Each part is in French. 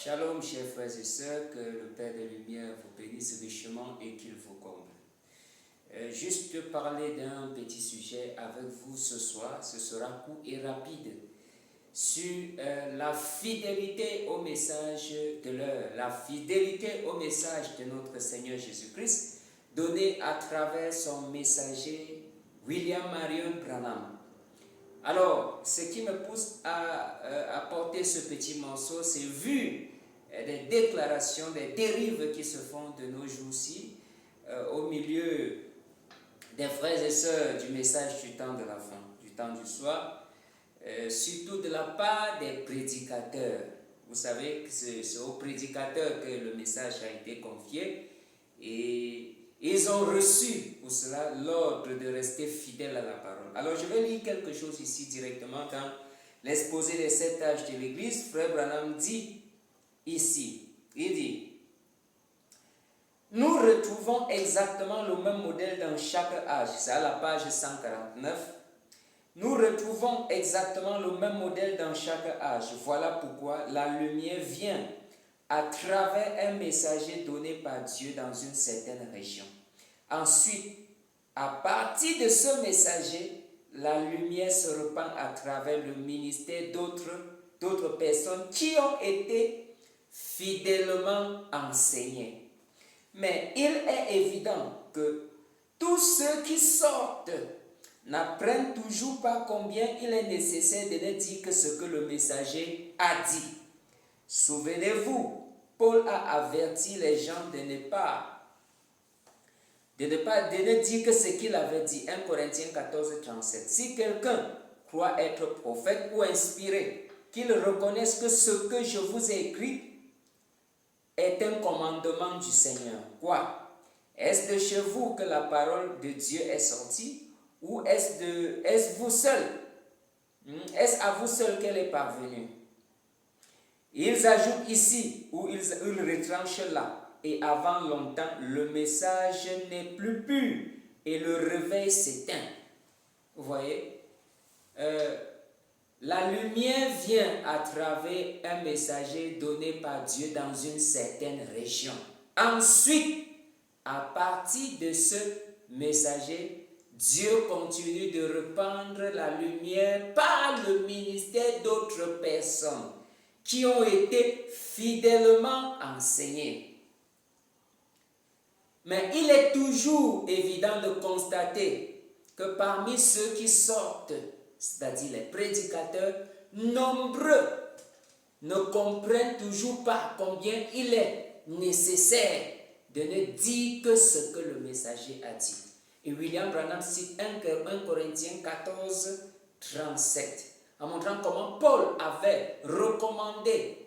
Shalom, chers frères et sœurs, que le Père de Lumière vous bénisse richement et qu'il vous comble. Juste parler d'un petit sujet avec vous ce soir, ce sera court et rapide, sur la fidélité au message de l'heure, la fidélité au message de notre Seigneur Jésus-Christ, donné à travers son messager William Marion Branham. Alors, ce qui me pousse à porter ce petit morceau, c'est vu des déclarations, des dérives qui se font de nos jours-ci au milieu des frères et sœurs du message du temps de la fin, du temps du soir, surtout de la part des prédicateurs. Vous savez que c'est aux prédicateurs que le message a été confié et ils ont reçu pour cela l'ordre de rester fidèles à la parole. Alors je vais lire quelque chose ici directement dans l'exposé des 7 âges de l'Église. Frère Branham dit ici, il dit: nous retrouvons exactement le même modèle dans chaque âge. C'est à la page 149. Nous retrouvons exactement le même modèle dans chaque âge. Voilà pourquoi la lumière vient à travers un messager donné par Dieu dans une certaine région. Ensuite, à partir de ce messager, la lumière se répand à travers le ministère d'autres personnes qui ont été fidèlement enseignées. Mais il est évident que tous ceux qui sortent n'apprennent toujours pas combien il est nécessaire de ne dire que ce que le messager a dit. Souvenez-vous, Paul a averti les gens de ne dire que ce qu'il avait dit. 1 Corinthiens 14, 37. Si quelqu'un croit être prophète ou inspiré, qu'il reconnaisse que ce que je vous ai écrit est un commandement du Seigneur. Quoi? Est-ce de chez vous que la parole de Dieu est sortie? Ou est-ce vous seul? Est-ce à vous seul qu'elle est parvenue? Ils ajoutent ici, ou ils retranchent là. Et avant longtemps, le message n'est plus pur et le réveil s'éteint. Vous voyez? La lumière vient à travers un messager donné par Dieu dans une certaine région. Ensuite, à partir de ce messager, Dieu continue de répandre la lumière par le ministère d'autres personnes qui ont été fidèlement enseignées. Mais il est toujours évident de constater que parmi ceux qui sortent, c'est-à-dire les prédicateurs, nombreux ne comprennent toujours pas combien il est nécessaire de ne dire que ce que le messager a dit. Et William Branham cite 1 Corinthiens 14, 37, en montrant comment Paul avait recommandé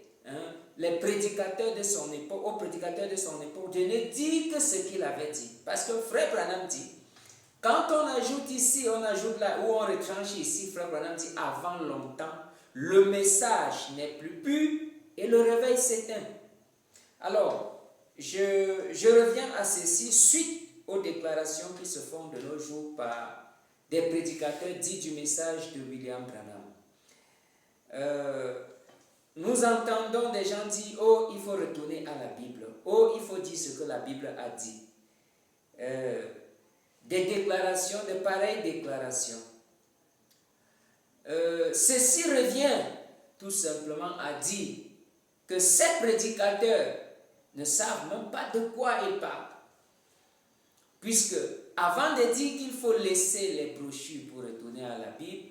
les prédicateurs de son époque, aux prédicateurs de son époque, de ne dire que ce qu'il avait dit. Parce que Frère Branham dit, quand on ajoute ici, on ajoute là, ou on retranche ici, Frère Branham dit, avant longtemps, le message n'est plus pur et le réveil s'éteint. Alors, je reviens à ceci suite aux déclarations qui se font de nos jours par des prédicateurs dits du message de William Branham. Nous entendons des gens dire: oh, il faut retourner à la Bible. Oh, il faut dire ce que la Bible a dit. Des déclarations, de pareilles déclarations. Ceci revient tout simplement à dire que ces prédicateurs ne savent même pas de quoi ils parlent. Puisque, avant de dire qu'il faut laisser les brochures pour retourner à la Bible,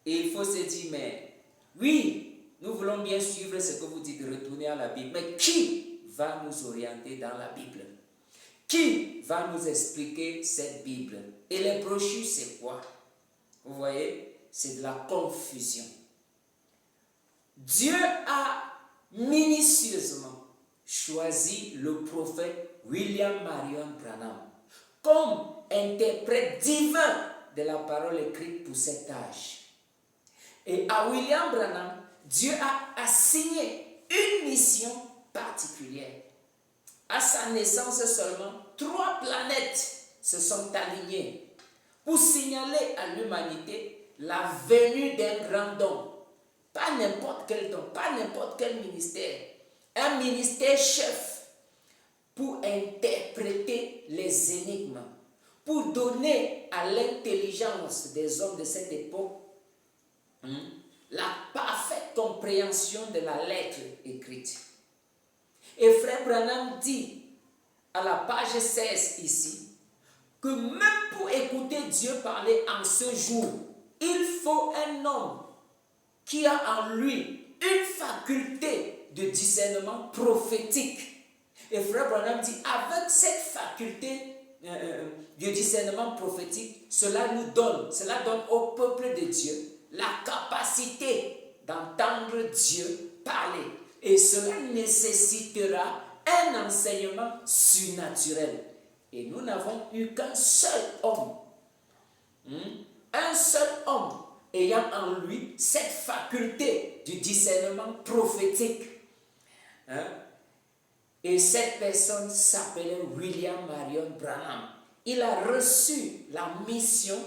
il faut se dire: mais oui, nous voulons bien suivre ce que vous dites, de retourner à la Bible. Mais qui va nous orienter dans la Bible? Qui va nous expliquer cette Bible? Et les brochures, c'est quoi? Vous voyez, c'est de la confusion. Dieu a minutieusement choisi le prophète William Marion Branham comme interprète divin de la parole écrite pour cet âge. Et à William Branham, Dieu a assigné une mission particulière. À sa naissance seulement, 3 planètes se sont alignées pour signaler à l'humanité la venue d'un grand don. Pas n'importe quel don, pas n'importe quel ministère, un ministère chef pour interpréter les énigmes, pour donner à l'intelligence des hommes de cette époque la parfaite compréhension de la lettre écrite. Et Frère Branham dit à la page 16 ici, que même pour écouter Dieu parler en ce jour, il faut un homme qui a en lui une faculté de discernement prophétique. Et Frère Branham dit, avec cette faculté de discernement prophétique, cela donne au peuple de Dieu la capacité d'entendre Dieu parler. Et cela nécessitera un enseignement surnaturel. Et nous n'avons eu qu'un seul homme. Un seul homme ayant en lui cette faculté du discernement prophétique. Et cette personne s'appelait William Marion Branham. Il a reçu la mission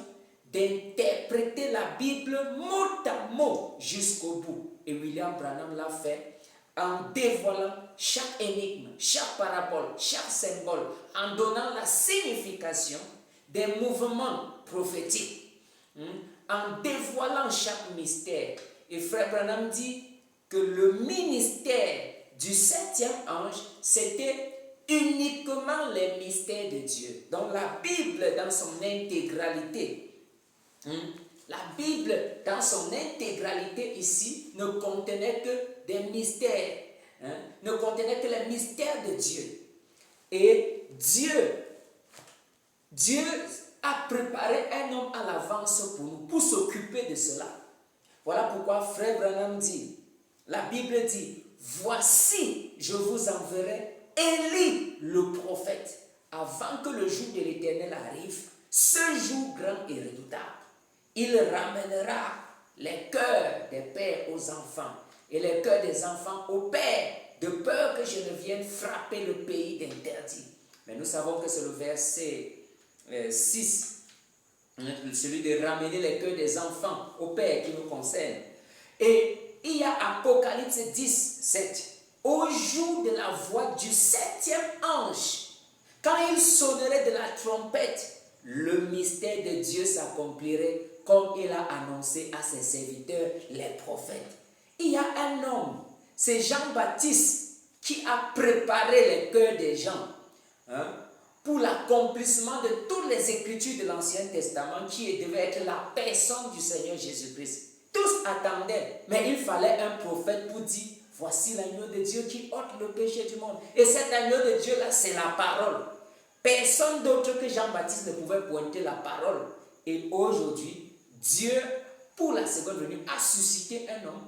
d'interpréter la Bible mot à mot jusqu'au bout. Et William Branham l'a fait en dévoilant chaque énigme, chaque parabole, chaque symbole, en donnant la signification des mouvements prophétiques, en dévoilant chaque mystère. Et Frère Branham dit que le ministère du septième ange, c'était uniquement les mystères de Dieu. Donc la Bible dans son intégralité, la Bible dans son intégralité ici ne contenait que des mystères, ne contenait que les mystères de Dieu. Et Dieu a préparé un homme à l'avance pour nous, pour s'occuper de cela. Voilà pourquoi Frère Branham dit, la Bible dit, voici, je vous enverrai Élie le prophète, avant que le jour de l'Éternel arrive, ce jour grand et redoutable. Il ramènera les cœurs des pères aux enfants et les cœurs des enfants aux pères, de peur que je ne vienne frapper le pays d'interdit. Mais nous savons que c'est le verset 6, celui de ramener les cœurs des enfants aux pères qui nous concerne. Et il y a Apocalypse 10, 7. Au jour de la voix du septième ange, quand il sonnerait de la trompette, le mystère de Dieu s'accomplirait comme il a annoncé à ses serviteurs, les prophètes. Il y a un homme, c'est Jean-Baptiste, qui a préparé les cœurs des gens pour l'accomplissement de toutes les écritures de l'Ancien Testament qui devait être la personne du Seigneur Jésus-Christ. Tous attendaient, mais il fallait un prophète pour dire, voici l'agneau de Dieu qui ôte le péché du monde. Et cet agneau de Dieu-là, c'est la parole. Personne d'autre que Jean-Baptiste ne pouvait pointer la parole. Et aujourd'hui, Dieu, pour la seconde venue, a suscité un homme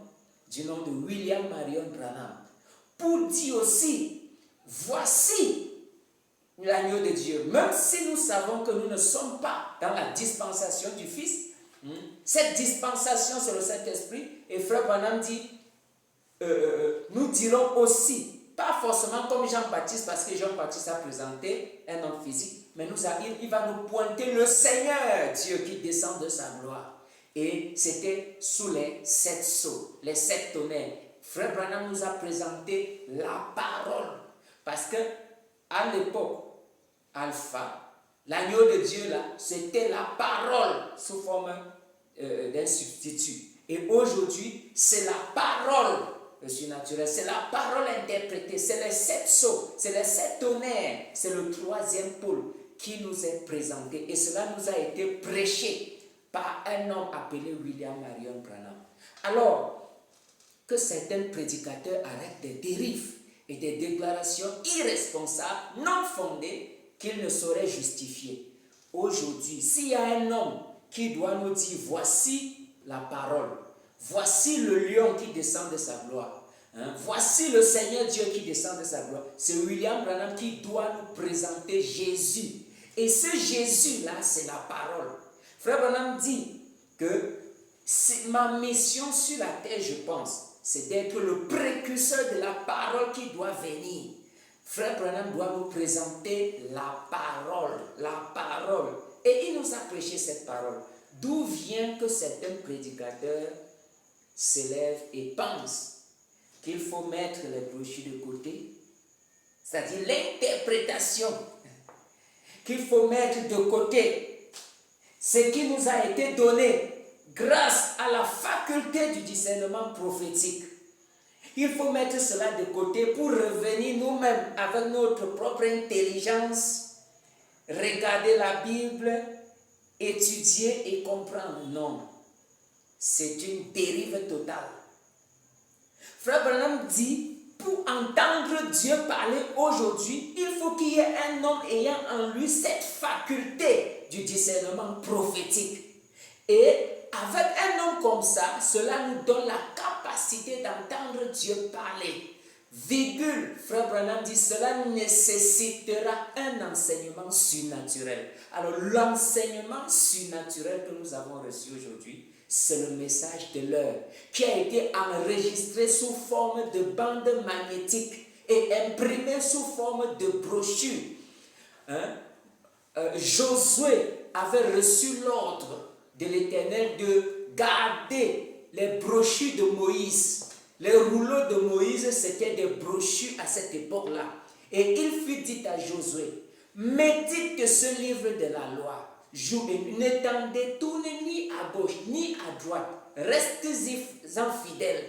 du nom de William Marion Branham pour dire aussi, voici l'agneau de Dieu. Même si nous savons que nous ne sommes pas dans la dispensation du Fils, cette dispensation c'est le Saint-Esprit, et Frère Branham dit, nous dirons aussi, pas forcément comme Jean-Baptiste, parce que Jean-Baptiste a présenté un homme physique, mais il va nous pointer le Seigneur Dieu qui descend de sa gloire. Et c'était sous les 7 sceaux, les 7 tonnerres. Frère Branham nous a présenté la parole, parce que à l'époque alpha, l'agneau de Dieu là, c'était la parole sous forme d'un substitut. Et aujourd'hui, c'est la parole surnaturelle, c'est la parole interprétée, c'est les 7 sceaux, c'est les 7 tonnerres, c'est le 3e pôle qui nous est présenté. Et cela nous a été prêché par un homme appelé William Marion Branham. Alors, que certains prédicateurs arrêtent des dérives et des déclarations irresponsables, non fondées, qu'ils ne sauraient justifier. Aujourd'hui, s'il y a un homme qui doit nous dire, voici la parole, voici le lion qui descend de sa gloire, voici le Seigneur Dieu qui descend de sa gloire, c'est William Branham qui doit nous présenter Jésus. Et ce Jésus-là, c'est la parole. Frère Branham dit que ma mission sur la terre, je pense, c'est d'être le précurseur de la parole qui doit venir. Frère Branham doit nous présenter la parole, la parole. Et il nous a prêché cette parole. D'où vient que certains prédicateurs s'élèvent et pensent qu'il faut mettre les brochures de côté, c'est-à-dire l'interprétation, qu'il faut mettre de côté ce qui nous a été donné grâce à la faculté du discernement prophétique. Il faut mettre cela de côté pour revenir nous-mêmes avec notre propre intelligence, regarder la Bible, étudier et comprendre. Non, c'est une dérive totale. Frère Branham dit, pour entendre Dieu parler aujourd'hui, il faut qu'il y ait un homme ayant en lui cette faculté du discernement prophétique. Et avec un homme comme ça, cela nous donne la capacité d'entendre Dieu parler. Virgule, Frère Branham dit, cela nécessitera un enseignement surnaturel. Alors l'enseignement surnaturel que nous avons reçu aujourd'hui, c'est le message de l'heure qui a été enregistré sous forme de bande magnétique et imprimé sous forme de brochure. Josué avait reçu l'ordre de l'Éternel de garder les brochures de Moïse. Les rouleaux de Moïse, c'était des brochures à cette époque-là. Et il fut dit à Josué, médite ce livre de la loi. Ne t'en détourne ni à gauche ni à droite. Reste-en fidèle.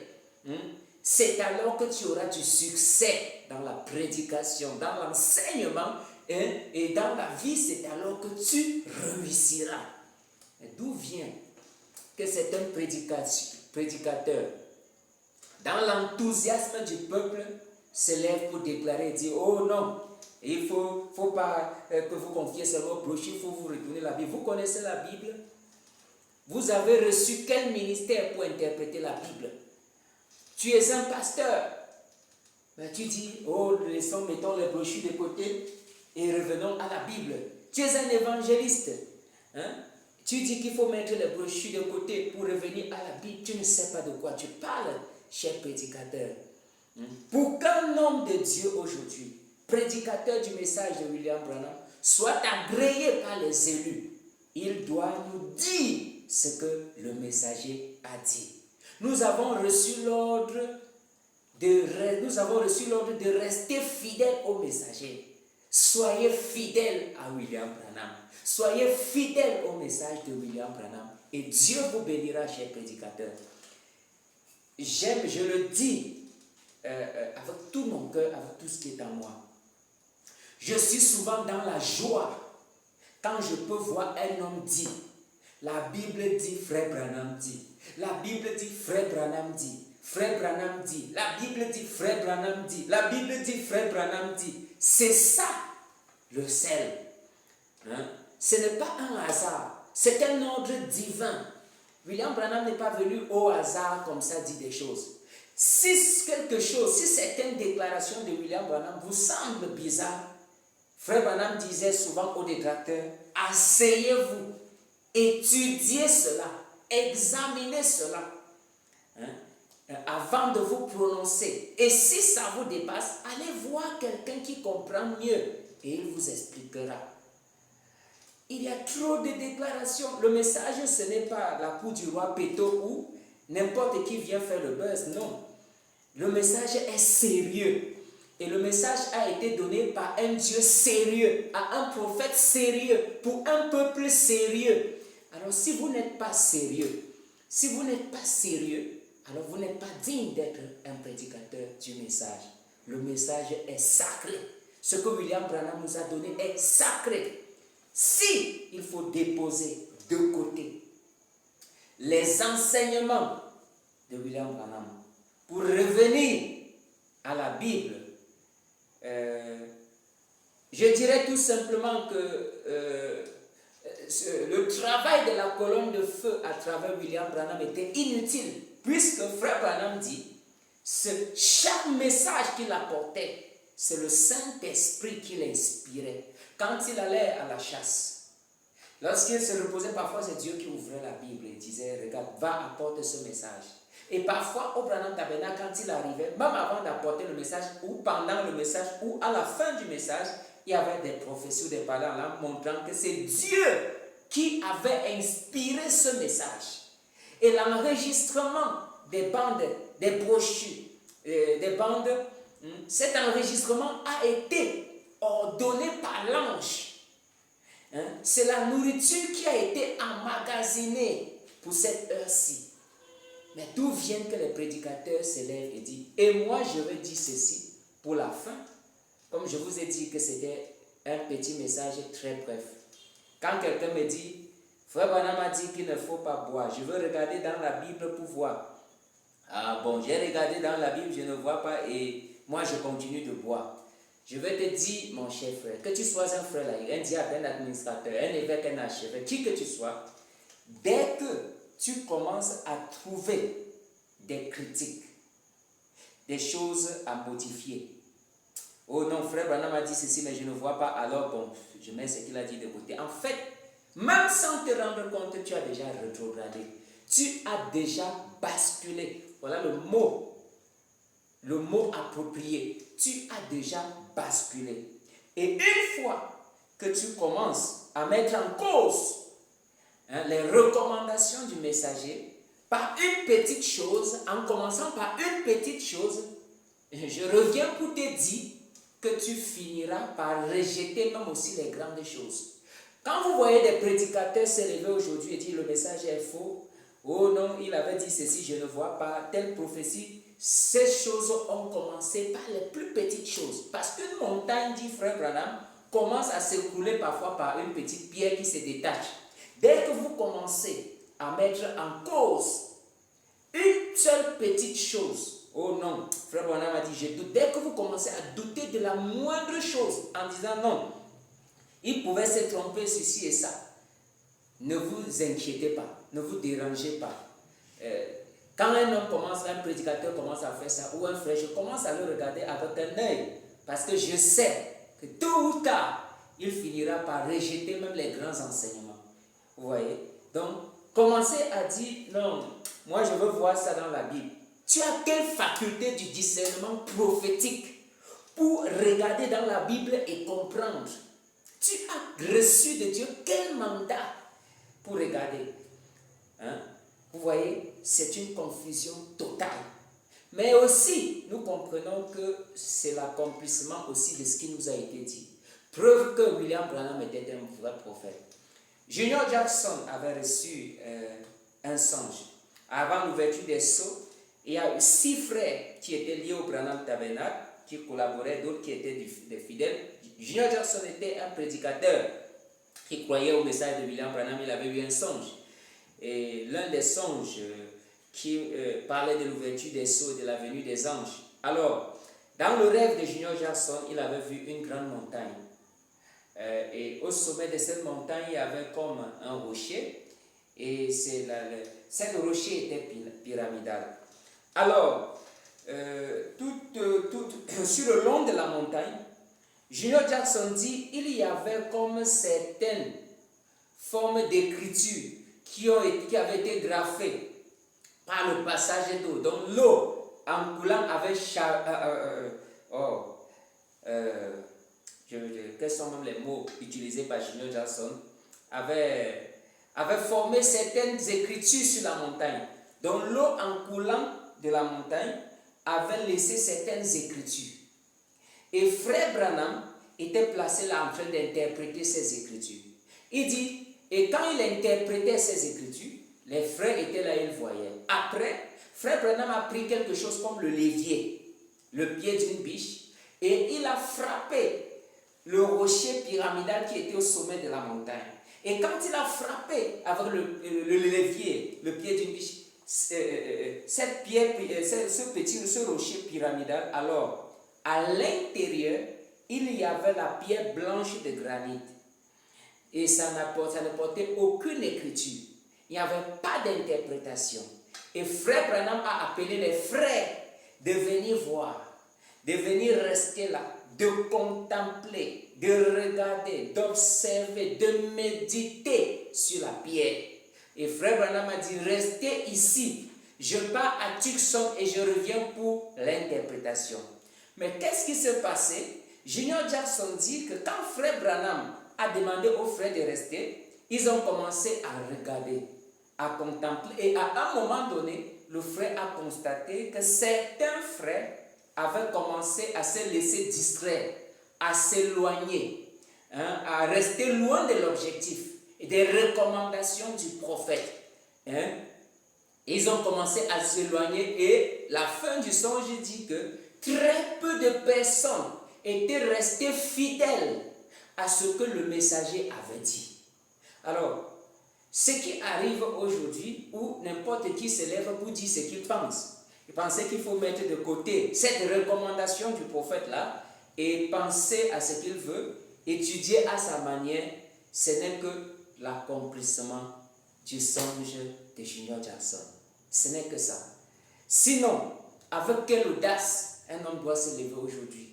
C'est alors que tu auras du succès dans la prédication, dans l'enseignement et dans la vie. C'est alors que tu réussiras. D'où vient que c'est un prédicateur, dans l'enthousiasme du peuple, se lève pour déclarer et dire, oh non, il ne faut pas que vous confiez seulement aux brochures, il faut vous retourner la Bible. Vous connaissez la Bible? Vous avez reçu quel ministère pour interpréter la Bible? Tu es un pasteur. Ben, tu dis, oh, mettons les brochures de côté et revenons à la Bible. Tu es un évangéliste. Tu dis qu'il faut mettre les brochures de côté pour revenir à la Bible. Tu ne sais pas de quoi tu parles, cher prédicateur. Pour qu'un homme de Dieu aujourd'hui, prédicateur du message de William Branham, soit agréé par les élus, il doit nous dire ce que le messager a dit. Nous avons reçu l'ordre de rester fidèles au messager. Soyez fidèles à William Branham. Soyez fidèles au message de William Branham. Et Dieu vous bénira, cher prédicateur. Je le dis avec tout mon cœur, avec tout ce qui est en moi. Je suis souvent dans la joie quand je peux voir un homme dire, la Bible dit, Frère Branham dit, la Bible dit, Frère Branham dit, Frère Branham dit, la Bible dit, Frère Branham dit, la Bible dit, Frère Branham dit. C'est ça le sel. Ce n'est pas un hasard, c'est un ordre divin. William Branham n'est pas venu au hasard comme ça dire des choses. Si certaines déclarations de William Branham vous semblent bizarres, Frère Branham disait souvent aux détracteurs, asseyez-vous, étudiez cela, examinez cela, avant de vous prononcer. Et si ça vous dépasse, allez voir quelqu'un qui comprend mieux et il vous expliquera. Il y a trop de déclarations. Le message, ce n'est pas la cour du roi Péto ou n'importe qui vient faire le buzz, non. Le message est sérieux. Et le message a été donné par un Dieu sérieux, à un prophète sérieux, pour un peuple sérieux. Alors si vous n'êtes pas sérieux, alors vous n'êtes pas digne d'être un prédicateur du message. Le message est sacré. Ce que William Branham nous a donné est sacré. Si il faut déposer de côté les enseignements de William Branham pour revenir à la Bible, je dirais tout simplement que le travail de la colonne de feu à travers William Branham était inutile, puisque Frère Branham dit, chaque message qu'il apportait, c'est le Saint-Esprit qui l'inspirait. Quand il allait à la chasse, lorsqu'il se reposait, parfois c'est Dieu qui ouvrait la Bible et disait, regarde, va apporter ce message. Et parfois au Branham Tabernacle, quand il arrivait, même avant d'apporter le message, ou pendant le message, ou à la fin du message, il y avait des prophéties, des paroles là montrant que c'est Dieu qui avait inspiré ce message. Et l'enregistrement des bandes, des brochures, des bandes, cet enregistrement a été ordonné par l'ange. C'est la nourriture qui a été emmagasinée pour cette heure-ci. Mais d'où viennent que les prédicateurs se lèvent et disent, et moi je vais dire ceci pour la fin, comme je vous ai dit que c'était un petit message très bref. Quand quelqu'un me dit, Frère Branham a dit qu'il ne faut pas boire, je veux regarder dans la Bible pour voir. Ah bon, j'ai regardé dans la Bible, je ne vois pas et moi je continue de boire. Je vais te dire, mon cher frère, que tu sois un frère laïque, un diable, un administrateur, un évêque, un archevêque, qui que tu sois, dès que tu commences à trouver des critiques, des choses à modifier. Oh non, frère Branham a dit ceci, mais je ne vois pas, alors bon, je mets ce qu'il a dit de côté. En fait, même sans te rendre compte, tu as déjà rétrogradé. Tu as déjà basculé. Voilà le mot approprié. Tu as déjà basculé. Et une fois que tu commences à mettre en cause les recommandations du messager, par une petite chose, en commençant par une petite chose, je reviens pour te dire que tu finiras par rejeter même aussi les grandes choses. Quand vous voyez des prédicateurs se lever aujourd'hui et dire le message est faux, oh non, il avait dit ceci, je ne vois pas, telle prophétie, ces choses ont commencé par les plus petites choses. Parce qu'une montagne, dit frère Branham, commence à s'écrouler parfois par une petite pierre qui se détache. Dès que vous commencez à mettre en cause une seule petite chose, oh non, frère Branham a dit je doute. Dès que vous commencez à douter de la moindre chose en disant non, il pouvait se tromper ceci et ça, ne vous inquiétez pas, ne vous dérangez pas. Quand un homme commence, un prédicateur commence à faire ça, ou un frère, je commence à le regarder avec un œil, parce que je sais que tôt ou tard, il finira par rejeter même les grands enseignements. Vous voyez? Donc, commencez à dire, non, moi je veux voir ça dans la Bible. Tu as quelle faculté du discernement prophétique pour regarder dans la Bible et comprendre? Tu as reçu de Dieu quel mandat pour regarder? Vous voyez, c'est une confusion totale. Mais aussi, nous comprenons que c'est l'accomplissement aussi de ce qui nous a été dit. Preuve que William Branham était un vrai prophète. Junior Jackson avait reçu un songe. Avant l'ouverture des sceaux, il y a eu 6 frères qui étaient liés au Branham Tabernacle, qui collaboraient, d'autres qui étaient des fidèles. Junior Jackson était un prédicateur qui croyait au message de William Branham. Il avait eu un songe. Et l'un des songes qui parlait de l'ouverture des sceaux et de la venue des anges. Alors, dans le rêve de Junior Jackson, il avait vu une grande montagne. Et au sommet de cette montagne, il y avait comme un rocher. Et cet rocher était pyramidal. Alors, sur le long de la montagne, Junior Jackson dit il y avait comme certaines formes d'écriture qui avaient été graffées par le passage d'eau. Donc l'eau en coulant avait quels sont même les mots utilisés par Junior Jackson, avait formé certaines écritures sur la montagne. Donc l'eau en coulant de la montagne avait laissé certaines écritures. Et frère Branham était placé là en train d'interpréter ces écritures. Il dit, et quand il interprétait ces écritures, les frères étaient là, ils voyaient. Après, frère Branham a pris quelque chose comme le levier, le pied d'une biche, et il a frappé le rocher pyramidal qui était au sommet de la montagne. Et quand il a frappé avec le levier, le pied d'une biche, ce rocher pyramidal, alors, à l'intérieur, il y avait la pierre blanche de granit. Et ça ne portait aucune écriture. Il n'y avait pas d'interprétation. Et frère Branham a appelé les frères de venir voir, de venir rester là, de contempler, de regarder, d'observer, de méditer sur la pierre. Et frère Branham a dit, restez ici. Je pars à Tucson et je reviens pour l'interprétation. Mais qu'est-ce qui s'est passé? Junior Jackson dit que quand frère Branham a demandé aux frères de rester, ils ont commencé à regarder, à contempler. Et à un moment donné, le frère a constaté que certains frères avait commencé à se laisser distraire, à s'éloigner, à rester loin de l'objectif et des recommandations du prophète. Ils ont commencé à s'éloigner et la fin du songe dit que très peu de personnes étaient restées fidèles à ce que le messager avait dit. Alors, ce qui arrive aujourd'hui, où n'importe qui se lève pour dire ce qu'il pense, il pensait qu'il faut mettre de côté cette recommandation du prophète-là et penser à ce qu'il veut, étudier à sa manière, ce n'est que l'accomplissement du songe de Junior Jackson. Ce n'est que ça. Sinon, avec quelle audace un homme doit se lever aujourd'hui?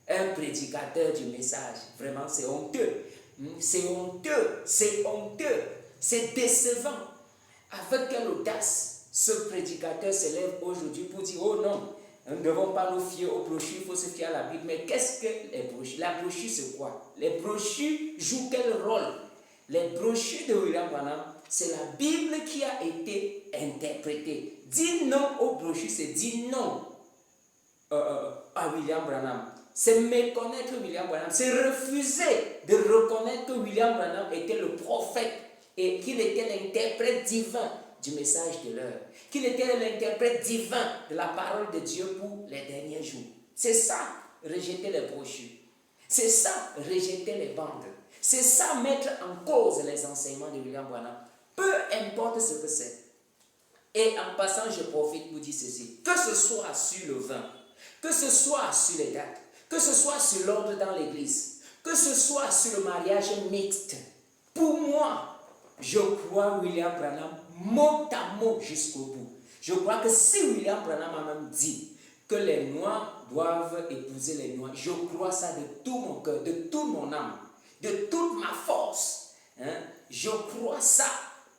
Un prédicateur du message. Vraiment, c'est honteux. C'est honteux. C'est honteux. C'est décevant. Avec quelle audace ce prédicateur se lève aujourd'hui pour dire, oh non, nous ne devons pas nous fier aux brochures, il faut se fier à la Bible. Mais qu'est-ce que les brochures? La brochure, c'est quoi? Les brochures jouent quel rôle? Les brochures de William Branham, c'est la Bible qui a été interprétée. Dire non aux brochures, c'est dire non à William Branham. C'est méconnaître William Branham. C'est refuser de reconnaître que William Branham était le prophète et qu'il était l'interprète divin du message de l'heure. Qu'il était l'interprète divin de la parole de Dieu pour les derniers jours. C'est ça, rejeter les brochures. C'est ça, rejeter les bandes. C'est ça, mettre en cause les enseignements de William Branham. Peu importe ce que c'est. Et en passant, je profite pour dire ceci. Que ce soit sur le vin, que ce soit sur les dates, que ce soit sur l'ordre dans l'église, que ce soit sur le mariage mixte, pour moi, je crois William Branham mot à mot jusqu'au bout. Je crois que si William Branham a même dit que les Noirs doivent épouser les Noirs, je crois ça de tout mon cœur, de toute mon âme, de toute ma force. Je crois ça.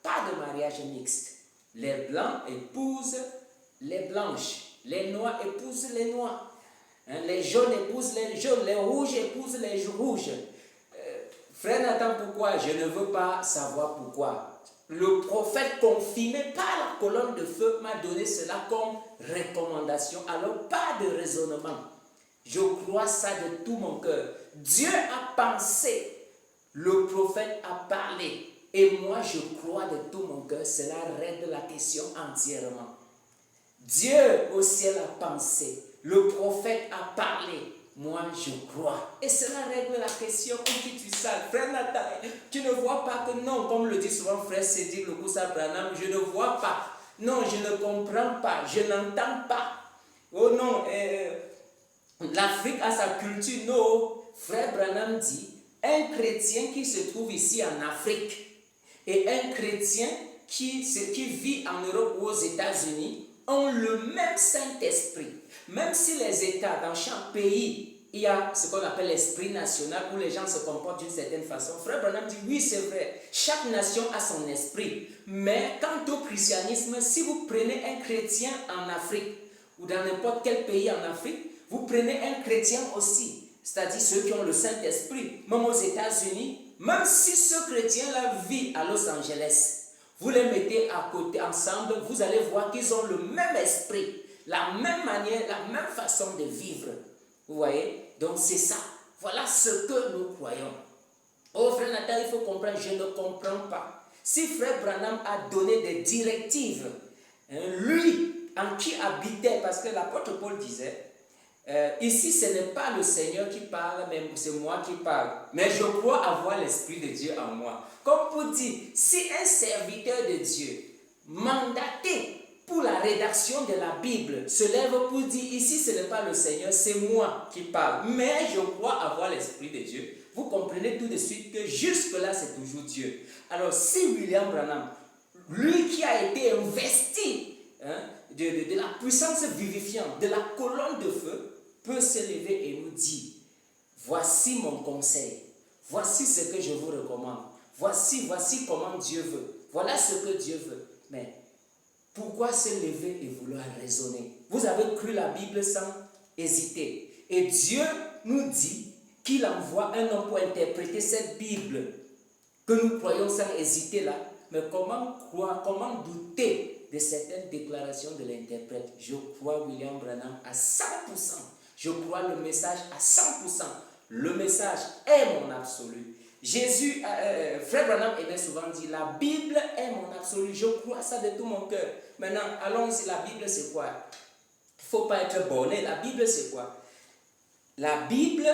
Pas de mariage mixte. Les Blancs épousent les Blanches. Les Noirs épousent les Noirs. Les jaunes épousent les jaunes. Les rouges épousent les rouges. Frère Nathan, pourquoi? Je ne veux pas savoir pourquoi. Le prophète confirmé par la colonne de feu m'a donné cela comme recommandation. Alors pas de raisonnement. Je crois ça de tout mon cœur. Dieu a pensé. Le prophète a parlé. Et moi, je crois de tout mon cœur. Cela règle la question entièrement. Dieu au ciel a pensé. Le prophète a parlé. Moi, je crois. Et cela règle la question. Où tu sales, frère Nathan, tu ne vois pas que non, comme le dit souvent frère Cédric Lokusa Branham, je ne vois pas. Non, je ne comprends pas. Je n'entends pas. Oh non, l'Afrique a sa culture. Non, frère Branham dit, un chrétien qui se trouve ici en Afrique et un chrétien qui vit en Europe ou aux États-Unis ont le même Saint-Esprit. Même si les États, dans chaque pays, il y a ce qu'on appelle l'esprit national où les gens se comportent d'une certaine façon. Frère Branham dit, oui, c'est vrai, chaque nation a son esprit. Mais quant au christianisme, si vous prenez un chrétien en Afrique ou dans n'importe quel pays en Afrique, vous prenez un chrétien aussi, c'est-à-dire ceux qui ont le Saint-Esprit, même aux États-Unis, même si ce chrétien-là vit à Los Angeles, vous les mettez à côté ensemble, vous allez voir qu'ils ont le même esprit, la même manière, la même façon de vivre. Vous voyez? Donc c'est ça. Voilà ce que nous croyons. Oh frère Nathan, il faut comprendre, je ne comprends pas. Si frère Branham a donné des directives, lui, en qui habitait, parce que l'apôtre Paul disait, ici ce n'est pas le Seigneur qui parle, mais c'est moi qui parle. Mais je crois avoir l'Esprit de Dieu en moi. Comme pour dire, si un serviteur de Dieu, mandaté pour la rédaction de la Bible, se lève pour dire, ici ce n'est pas le Seigneur, c'est moi qui parle. Mais je crois avoir l'Esprit de Dieu. Vous comprenez tout de suite que jusque-là c'est toujours Dieu. Alors si William Branham, lui qui a été investi de la puissance vivifiante, de la colonne de feu, peut se lever et nous dire, voici mon conseil, voici ce que je vous recommande, voici comment Dieu veut, voilà ce que Dieu veut. Mais pourquoi se lever et vouloir raisonner? Vous avez cru la Bible sans hésiter. Et Dieu nous dit qu'il envoie un homme pour interpréter cette Bible que nous croyons sans hésiter là. Mais comment croire, comment douter de certaines déclarations de l'interprète. Je crois William Branham à 100%. Je crois le message à 100%. Le message est mon absolu. Frère Branham aimait souvent dire, la Bible est mon absolu. Je crois ça de tout mon cœur. Maintenant, allons-y, la Bible c'est quoi? Il ne faut pas être borné. La Bible c'est quoi? La Bible,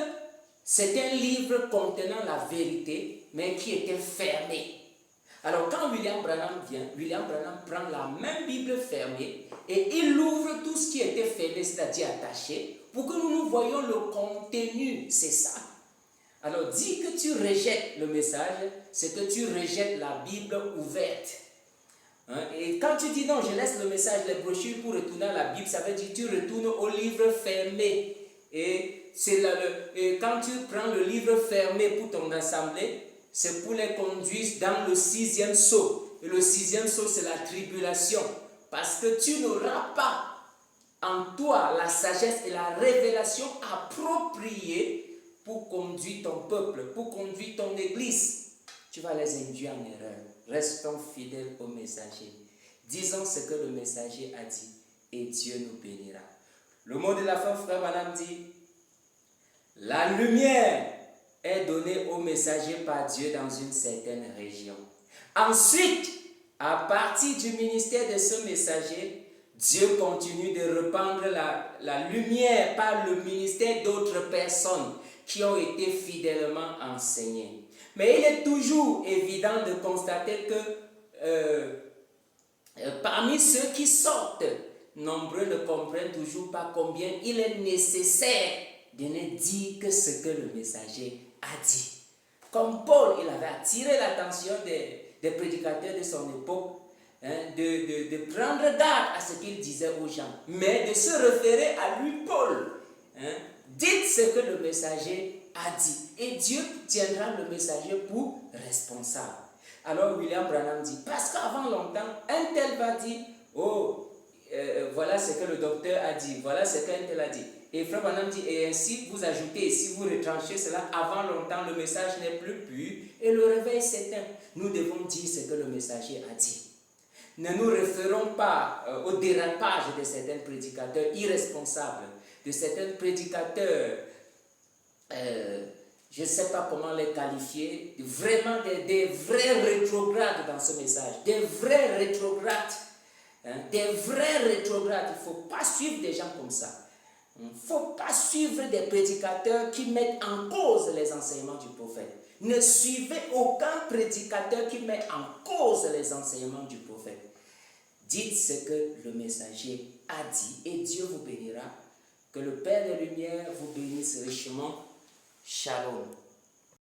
c'est un livre contenant la vérité, mais qui était fermé. Alors quand William Branham vient, William Branham prend la même Bible fermée et il ouvre tout ce qui était fermé, c'est-à-dire attaché, pour que nous voyions le contenu. C'est ça. Alors dis que tu rejettes le message, c'est que tu rejettes la Bible ouverte. Et quand tu dis non, je laisse le message, les brochures pour retourner à la Bible, ça veut dire que tu retournes au livre fermé. Et quand tu prends le livre fermé pour ton assemblée, c'est pour les conduire dans le 6e sceau. Et le 6e sceau, c'est la tribulation. Parce que tu n'auras pas en toi la sagesse et la révélation appropriée pour conduire ton peuple, pour conduire ton église. Tu vas les induire en erreur. Restons fidèles au messager. Disons ce que le messager a dit et Dieu nous bénira. Le mot de la fin, frère Branham dit, la lumière est donnée au messager par Dieu dans une certaine région. Ensuite, à partir du ministère de ce messager, Dieu continue de répandre la lumière par le ministère d'autres personnes qui ont été fidèlement enseignées. Mais il est toujours évident de constater que parmi ceux qui sortent, nombreux ne comprennent toujours pas combien il est nécessaire de ne dire que ce que le messager a dit. Comme Paul, il avait attiré l'attention des prédicateurs de son époque, de prendre garde à ce qu'il disait aux gens, mais de se référer à lui, Paul. Dites ce que le messager a dit, et Dieu tiendra le messager pour responsable. Alors William Branham dit, parce qu'avant longtemps, un tel va dire, voilà ce que le docteur a dit, voilà ce qu'un tel a dit. Et Frère Branham dit, et ainsi vous ajoutez, si vous retranchez cela, avant longtemps le message n'est plus pur et le réveil s'éteint. Nous devons dire ce que le messager a dit. Ne nous référons pas au dérapage de certains prédicateurs irresponsables, de certains prédicateurs, je ne sais pas comment les qualifier, vraiment des vrais rétrogrades dans ce message, des vrais rétrogrades. Des vrais rétrogrades. Il ne faut pas suivre des gens comme ça. Il ne faut pas suivre des prédicateurs qui mettent en cause les enseignements du prophète. Ne suivez aucun prédicateur qui met en cause les enseignements du prophète. Dites ce que le messager a dit et Dieu vous bénira. Que le Père des Lumières vous bénisse richement. Shalom.